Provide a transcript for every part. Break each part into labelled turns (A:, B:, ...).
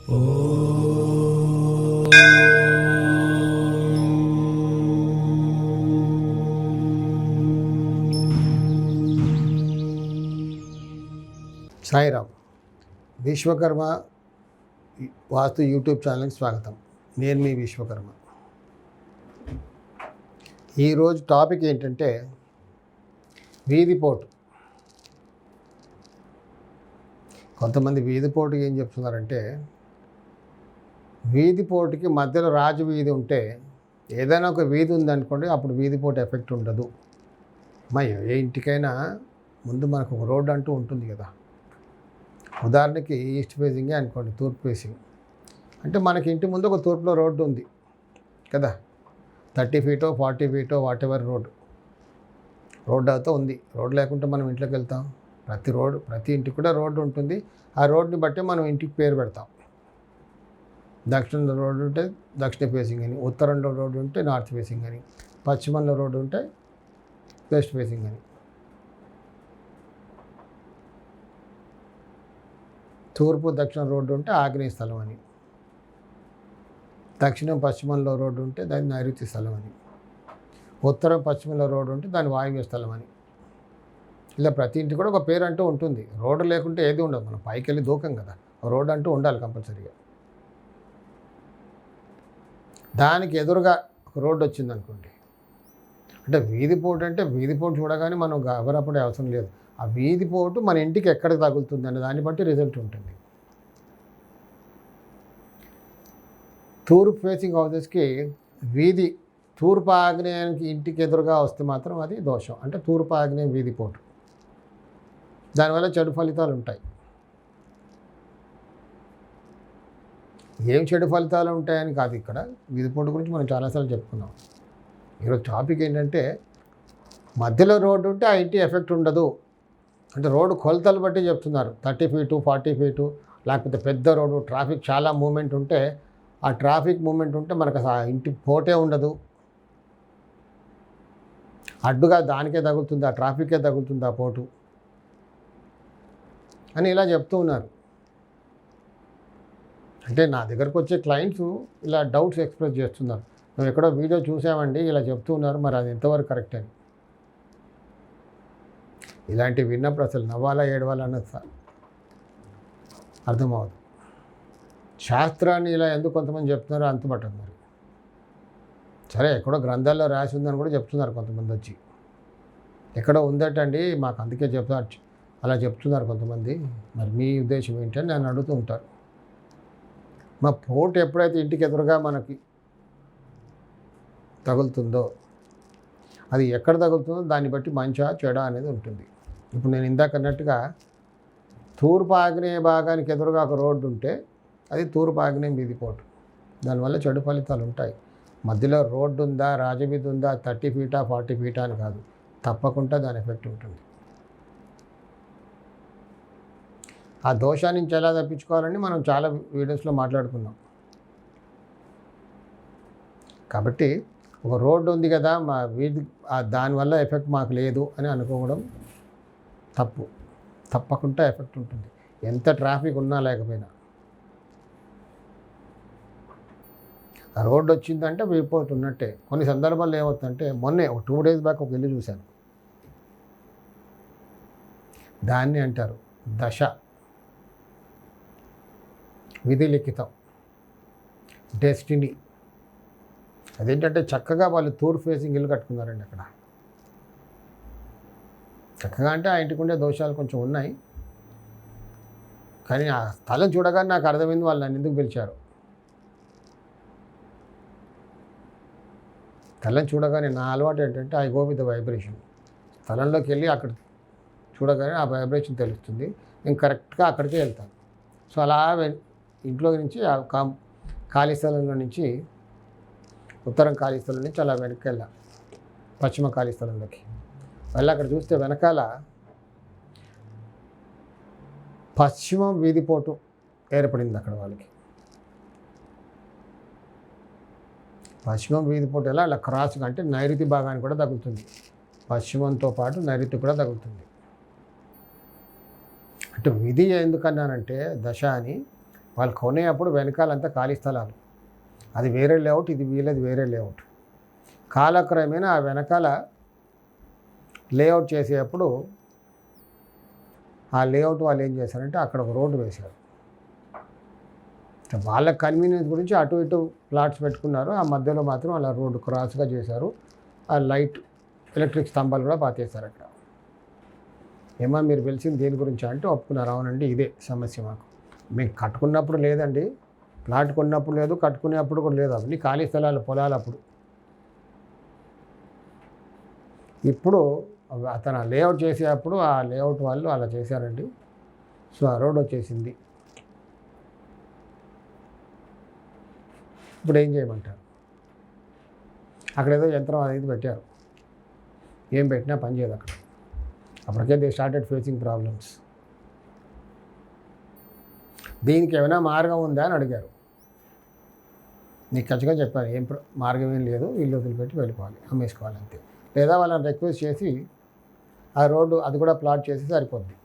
A: సాయిరామ్. విశ్వకర్మ వాస్తు YouTube ఛానల్కి స్వాగతం. నేను మీ విశ్వకర్మ. ఈరోజు టాపిక్ ఏంటంటే వీధిపోటు. కొంతమంది వీధిపోటుకి ఏం చెప్తున్నారంటే, వీధిపోటుకి మధ్యలో రాజు వీధి ఉంటే ఏదైనా ఒక వీధి ఉందనుకోండి, అప్పుడు వీధిపోటు ఎఫెక్ట్ ఉండదు. ఏ ఇంటికైనా ముందు మనకు ఒక రోడ్డు అంటూ ఉంటుంది కదా. ఉదాహరణకి ఈస్ట్ ఫేసింగే అనుకోండి, తూర్పు ఫేసింగ్ అంటే మనకి ఇంటి ముందు ఒక తూర్పులో రోడ్డు ఉంది కదా, 30 ఫీటో 40 ఫీటో వాట్ ఎవర్ రోడ్డు అయితే ఉంది. రోడ్డు లేకుంటే మనం ఇంట్లోకి వెళ్తాం. ప్రతి ఇంటికి కూడా రోడ్డు ఉంటుంది. ఆ రోడ్డుని బట్టి మనం ఇంటికి పేరు పెడతాం. దక్షిణంలో రోడ్డు ఉంటే దక్షిణ ఫేసింగ్ అని, ఉత్తరంలో రోడ్డు ఉంటే నార్త్ ఫేసింగ్ అని, పశ్చిమంలో రోడ్డు ఉంటే వెస్ట్ ఫేసింగ్ అని. తూర్పు దక్షిణ రోడ్డు ఉంటే ఆగ్నేయ స్థలం అని, దక్షిణం పశ్చిమంలో రోడ్డు ఉంటే దాని నైరుతి స్థలం అని, ఉత్తరం పశ్చిమంలో రోడ్డు ఉంటే దాని వాయువ్య స్థలం అని. ఇలా ప్రతి ఇంటికి కూడా ఒక పేరు అంటూ ఉంటుంది. రోడ్డు లేకుంటే ఏది ఉండదు. మనం పైకి వెళ్ళి దూకం కదా, రోడ్డు అంటూ ఉండాలి కంపల్సరీగా. దానికి ఎదురుగా ఒక రోడ్డు వచ్చిందనుకోండి, అంటే వీధిపోటు అంటే వీధిపోటు చూడగానే మనం గబరపడే అవసరం లేదు. ఆ వీధిపోటు మన ఇంటికి ఎక్కడ తగులుతుంది అనే దాన్ని బట్టి రిజల్ట్ ఉంటుంది. తూర్పు ఫేసింగ్ హౌసెస్కి వీధి తూర్పు ఆగ్నేయానికి ఇంటికి ఎదురుగా వస్తే మాత్రం అది దోషం, అంటే తూర్పు ఆగ్నేయం వీధిపోటు. దానివల్ల చెడు ఫలితాలు ఉంటాయి. ఏం చెడు ఫలితాలు ఉంటాయని కాదు, ఇక్కడ వీధిపోటు గురించి మనం చాలాసార్లు చెప్పుకున్నాం. ఈరోజు టాపిక్ ఏంటంటే, మధ్యలో రోడ్డు ఉంటే ఆ ఇంటి ఎఫెక్ట్ ఉండదు. అంటే రోడ్డు కొలతలు బట్టి చెప్తున్నారు. 30 ఫీటు 40 ఫీటు, లేకపోతే పెద్ద రోడ్డు, ట్రాఫిక్ చాలా మూమెంట్ ఉంటే, ఆ ట్రాఫిక్ మూమెంట్ ఉంటే మనకు ఆ ఇంటి పోటే ఉండదు. అడ్డుగా దానికే తగులుతుంది, ఆ ట్రాఫిక్కే తగులుతుంది ఆ పోటు అని ఇలా చెప్తూ ఉన్నారు. అంటే నా దగ్గరకు వచ్చే క్లయింట్స్ ఇలా డౌట్స్ ఎక్స్ప్రెస్ చేస్తున్నారు. మేము ఎక్కడో వీడియో చూసామండి, ఇలా చెప్తూ ఉన్నారు, మరి అది ఎంతవరకు కరెక్ట్ అని. ఇలాంటివి విన్నప్పుడు అసలు నవ్వాలా ఏడవాలా అన్నది అర్థమవుతుంది. శాస్త్రాన్ని ఇలా ఎందుకు కొంతమంది చెప్తున్నారో అంతుపట్టదు. మరి సరే, ఎక్కడో గ్రంథాల్లో రాసి ఉందని కూడా చెప్తున్నారు కొంతమంది వచ్చి. ఎక్కడో ఉందటండి మాకు, అందుకే చెప్తారు అలా చెప్తున్నారు కొంతమంది. మరి మీ ఉద్దేశం ఏంటని నన్ను అడుగుతూ ఉంటారు. మా పోటు ఎప్పుడైతే ఇంటికి ఎదురుగా మనకి తగులుతుందో, అది ఎక్కడ తగులుతుందో దాన్ని బట్టి మంచా చెడ అనేది ఉంటుంది. ఇప్పుడు నేను ఇందాక అన్నట్టుగా తూర్పు ఆగ్నేయ భాగానికి ఎదురుగా ఒక రోడ్డు ఉంటే అది తూర్పు ఆగ్నేయం వీధిపోటు. దానివల్ల చెడు ఫలితాలు ఉంటాయి. మధ్యలో రోడ్డు ఉందా, రాజవీధి ఉందా, 30 ఫీటా 40 ఫీటా అని కాదు, తప్పకుండా దాని ఎఫెక్ట్ ఉంటుంది. ఆ దోషాన్ని నుంచి ఎలా తప్పించుకోవాలని మనం చాలా వీడియోస్లో మాట్లాడుకున్నాం. కాబట్టి ఒక రోడ్డు ఉంది కదా మా వీధి, దానివల్ల ఎఫెక్ట్ మాకు లేదు అని అనుకోవడం తప్పు. తప్పకుండా ఎఫెక్ట్ ఉంటుంది, ఎంత ట్రాఫిక్ ఉన్నా లేకపోయినా. ఆ రోడ్డు వచ్చిందంటే వెళ్ళిపోతున్నట్టే. కొన్ని సందర్భాల్లో ఏమవుతుందంటే, మొన్నే ఒక 2 డేస్ బ్యాక్ ఒక ఇల్లు చూశాను. దాన్ని అంటారు దశ, విధి లిఖితం, డెస్టినీ. అదేంటంటే చక్కగా వాళ్ళు తూర్పు ఫేసింగ్ ఇల్లు కట్టుకున్నారండి. అక్కడ చక్కగా అంటే ఆ ఇంటికి ఉండే దోషాలు కొంచెం ఉన్నాయి, కానీ ఆ స్థలం చూడగానే నాకు అర్థమైంది వాళ్ళు నన్ను ఎందుకు పిలిచారు. స్థలం చూడగానే నా అలవాటు ఏంటంటే I go with the vibration. స్థలంలోకి వెళ్ళి అక్కడ చూడగానే ఆ వైబ్రేషన్ తెలుస్తుంది, నేను కరెక్ట్గా అక్కడికే వెళ్తాను. సో అలా ఇంట్లో నుంచి ఆ ఖాళీ స్థలంలో నుంచి, ఉత్తరం ఖాళీ స్థలం నుంచి అలా వెనక్కి వెళ్ళా పశ్చిమ ఖాళీ స్థలంలోకి వెళ్ళి అక్కడ చూస్తే వెనకాల పశ్చిమ వీధిపోటు ఏర్పడింది అక్కడ వాళ్ళకి. పశ్చిమ వీధిపోటు ఎలా అలా క్రాస్గా, అంటే నైరుతి భాగానికి కూడా తగులుతుంది. పశ్చిమంతో పాటు నైరుతి కూడా తగులుతుంది. అంటే విధి ఎందుకన్నానంటే దశ అని, వాళ్ళు కొనేటప్పుడు వెనకాలంతా ఖాళీ స్థలాలు, అది వేరే లేఅవుట్, ఇది వీళ్ళది వేరే లేఅవుట్. కాలక్రమేణా ఆ వెనకాల లేఅవుట్ చేసేటప్పుడు ఆ లేఅవుట్ వాళ్ళు ఏం చేశారంటే అక్కడ ఒక రోడ్డు వేశారు. వాళ్ళ కన్వీనియన్స్ గురించి అటు ఇటు ప్లాట్స్ పెట్టుకున్నారు, ఆ మధ్యలో మాత్రం అలా రోడ్డు క్రాస్గా చేశారు. ఆ లైట్ ఎలక్ట్రిక్ స్తంభాలు కూడా పాతేశారు అక్కడ. ఏమో మీరు పిలిచింది దేని గురించి అంటే ఒప్పుకున్నారు. అవునండి ఇదే సమస్య మాకు, మేము కట్టుకున్నప్పుడు లేదండి, ప్లాట్ కొన్నప్పుడు లేదు, కట్టుకునేప్పుడు కూడా లేదు, అవన్నీ ఖాళీ స్థలాలు పొలాలు. అప్పుడు ఇప్పుడు అతను లేఅవుట్ చేసేటప్పుడు ఆ లేఅవుట్ వాళ్ళు అలా చేశారండి. సో ఆ రోడ్ వచ్చేసింది. ఇప్పుడు ఏం చేయమంటారు? అక్కడ ఏదో యంత్రం అనేది పెట్టారు, ఏం పెట్టినా పని చేయదు అక్కడ. అప్పటికే దే స్టార్టెడ్ ఫేసింగ్ ప్రాబ్లమ్స్. దీనికి ఏమైనా మార్గం ఉందా అని అడిగారు. నీకు ఖచ్చితంగా చెప్పాను, ఏం మార్గం ఏం లేదు, ఇల్లు వదిలిపెట్టి వెళ్ళిపోవాలి, అమ్మేసుకోవాలి అంతే. లేదా వాళ్ళని రిక్వెస్ట్ చేసి ఆ రోడ్డు అది కూడా ప్లాట్ చేసి సరిపోద్ది.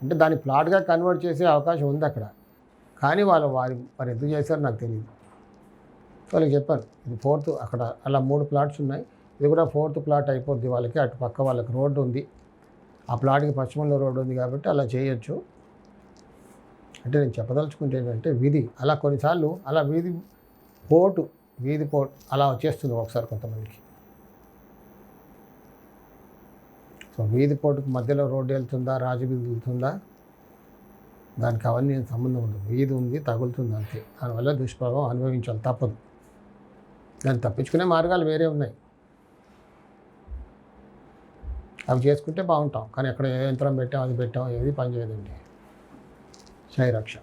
A: అంటే దాన్ని ప్లాట్గా కన్వర్ట్ చేసే అవకాశం ఉంది అక్కడ, కానీ వారు మరి ఎందుకు చేశారో నాకు తెలియదు. వాళ్ళకి చెప్పాను ఇది 4th, అక్కడ అలా 3 ప్లాట్స్ ఉన్నాయి, ఇది కూడా 4th ప్లాట్ అయిపోద్ది వాళ్ళకి. అటు పక్క వాళ్ళకి రోడ్డు ఉంది, ఆ ప్లాట్కి పశ్చిమంలో రోడ్డు ఉంది కాబట్టి అలా చేయొచ్చు. అంటే నేను చెప్పదలుచుకుంటే ఏంటంటే విధి అలా కొన్నిసార్లు అలా వీధి పోటు అలా వచ్చేస్తుంది ఒకసారి కొంతమందికి. సో వీధి పోటుకు మధ్యలో రోడ్డు వెళ్తుందా, రాజవీధి వెళ్తుందా, దానికి అవన్నీ సంబంధం ఉండదు. వీధి ఉంది, తగులుతుంది అంతే. దానివల్ల దుష్ప్రభావం అనుభవించాలి, తప్పదు. దాన్ని తప్పించుకునే మార్గాలు వేరే ఉన్నాయి, అవి చేసుకుంటే బాగుంటాం. కానీ ఎక్కడ ఏ యంత్రం పెట్టాం, అది పెట్టాం, ఏది పనిచేయదండి. శ్రీరక్ష.